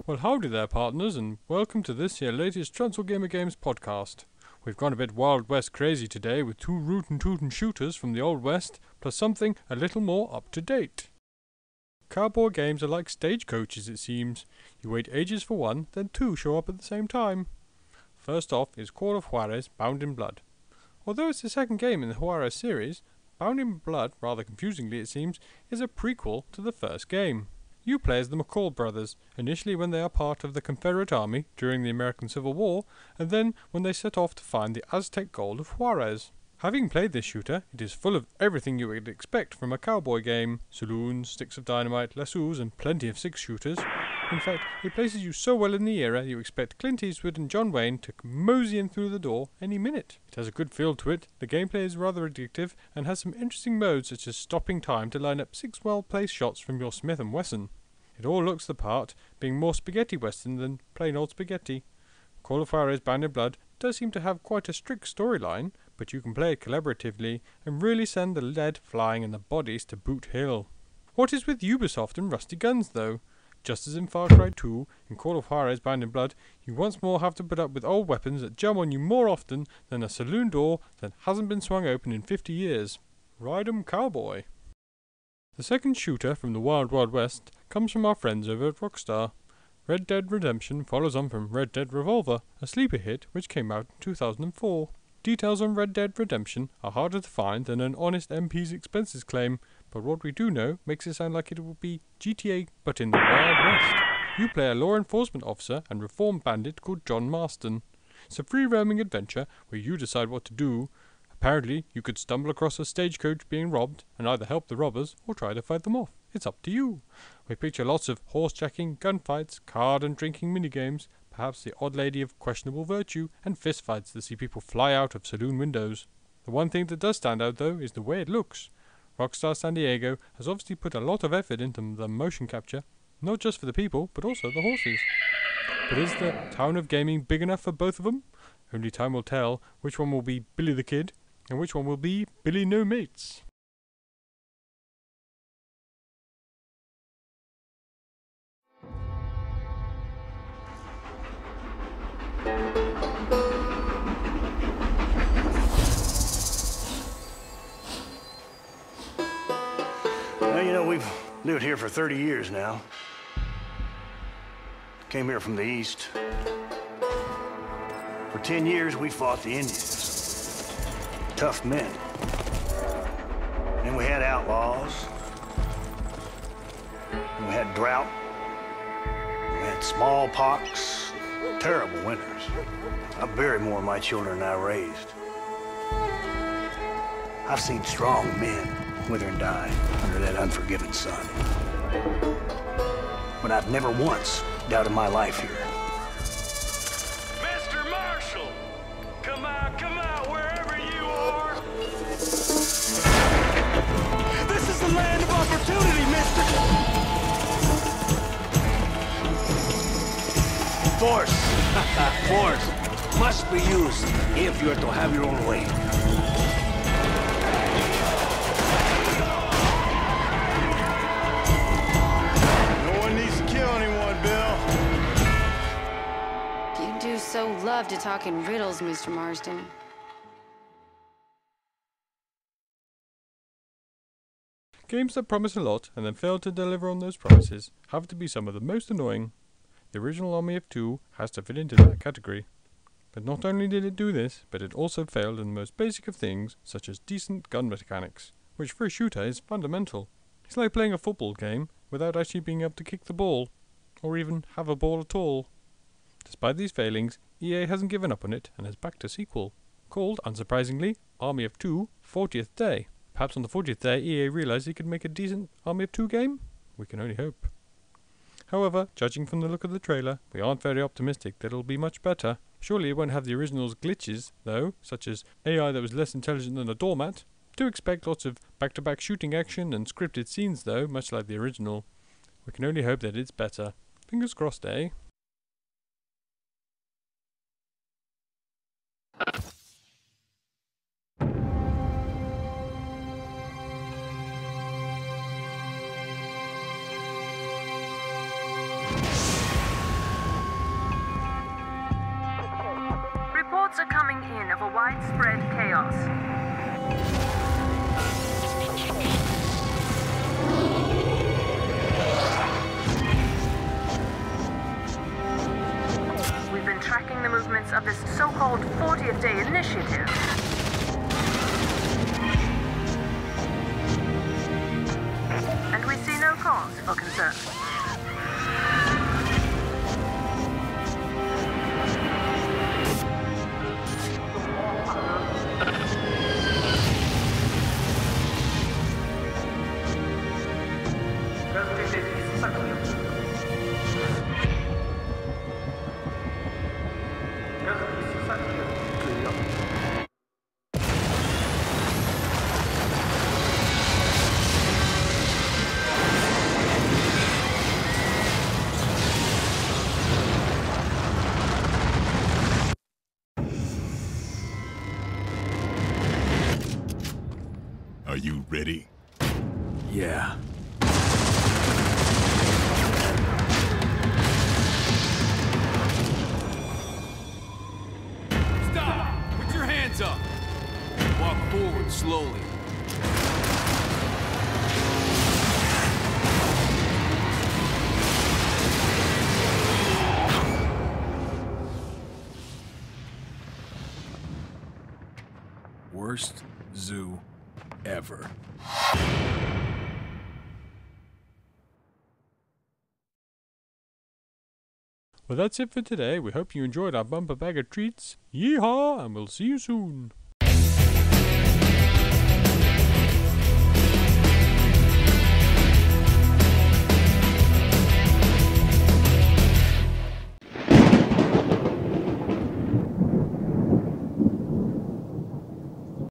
Well, howdy there, partners, and welcome to this here latest TransylGamer Games podcast. We've gone a bit Wild West crazy today with 2 rootin' shooters from the Old West, plus something a little more up to date. Cowboy games are like stagecoaches, it seems. You wait ages for one, then 2 show up at the same time. First off is Call of Juarez, Bound in Blood. Although it's the second game in the Juarez series, Bound in Blood, rather confusingly it seems, is a prequel to the first game. You play as the McCall brothers, initially when they are part of the Confederate Army during the American Civil War, and then when they set off to find the Aztec gold of Juarez. Having played this shooter, it is full of everything you would expect from a cowboy game: saloons, sticks of dynamite, lassos, and plenty of 6-shooters. In fact, it places you so well in the era you expect Clint Eastwood and John Wayne to mosey in through the door any minute. It has a good feel to it, the gameplay is rather addictive, and has some interesting modes such as stopping time to line up 6 well-placed shots from your Smith & Wesson. It all looks the part, being more spaghetti western than plain old spaghetti. Call of Juarez Bound in Blood does seem to have quite a strict storyline, but you can play it collaboratively and really send the lead flying and the bodies to Boot Hill. What is with Ubisoft and rusty guns though? Just as in Far Cry 2, in Call of Juarez Bound in Blood, you once more have to put up with old weapons that jump on you more often than a saloon door that hasn't been swung open in 50 years. Ride 'em, Cowboy! The second shooter from the Wild Wild West comes from our friends over at Rockstar. Red Dead Redemption follows on from Red Dead Revolver, a sleeper hit which came out in 2004. Details on Red Dead Redemption are harder to find than an honest MP's expenses claim, but what we do know makes it sound like it will be GTA but in the Wild West. You play a law enforcement officer and reformed bandit called John Marston. It's a free-roaming adventure where you decide what to do. Apparently, you could stumble across a stagecoach being robbed and either help the robbers or try to fight them off. It's up to you. We picture lots of horsejacking, gunfights, card and drinking minigames, perhaps the odd lady of questionable virtue, and fistfights to see people fly out of saloon windows. The one thing that does stand out though is the way it looks. Rockstar San Diego has obviously put a lot of effort into the motion capture, not just for the people, but also the horses. But is the town of gaming big enough for both of them? Only time will tell which one will be Billy the Kid, and which one will be Billy No Mates. Well, you know, we've lived here for 30 years now. Came here from the east. For 10 years, we fought the Indians. Tough men. And we had outlaws. And we had drought. We had smallpox. Terrible winters. I buried more of my children than I raised. I've seen strong men wither and die under that unforgiving sun. But I've never once doubted my life here. Mr. Marshall! Come out, wherever you are! This is the land of opportunity, mister! Force! Force must be used if you are to have your own way. No one needs to kill anyone, Bill. You do so love to talk in riddles, Mr. Marsden. Games that promise a lot and then fail to deliver on those promises have to be some of the most annoying. The original Army of Two has to fit into that category. But not only did it do this, but it also failed in the most basic of things, such as decent gun mechanics, which for a shooter is fundamental. It's like playing a football game without actually being able to kick the ball, or even have a ball at all. Despite these failings, EA hasn't given up on it and has backed a sequel, called, unsurprisingly, Army of Two 40th Day. Perhaps on the 40th day EA realised it could make a decent Army of Two game? We can only hope. However, judging from the look of the trailer, we aren't very optimistic that it'll be much better. Surely it won't have the original's glitches, though, such as AI that was less intelligent than a doormat. Do expect lots of back-to-back shooting action and scripted scenes, though, much like the original. We can only hope that it's better. Fingers crossed, eh? Reports are coming in of a widespread chaos. We've been tracking the movements of this so-called 40th Day Initiative. And we see no cause for concern. Are you ready? Yeah. Stop! Put your hands up! Walk forward slowly. Worst zoo ever. Well, that's it for today. We hope you enjoyed our bumper bag of treats. Yeehaw, and we'll see you soon.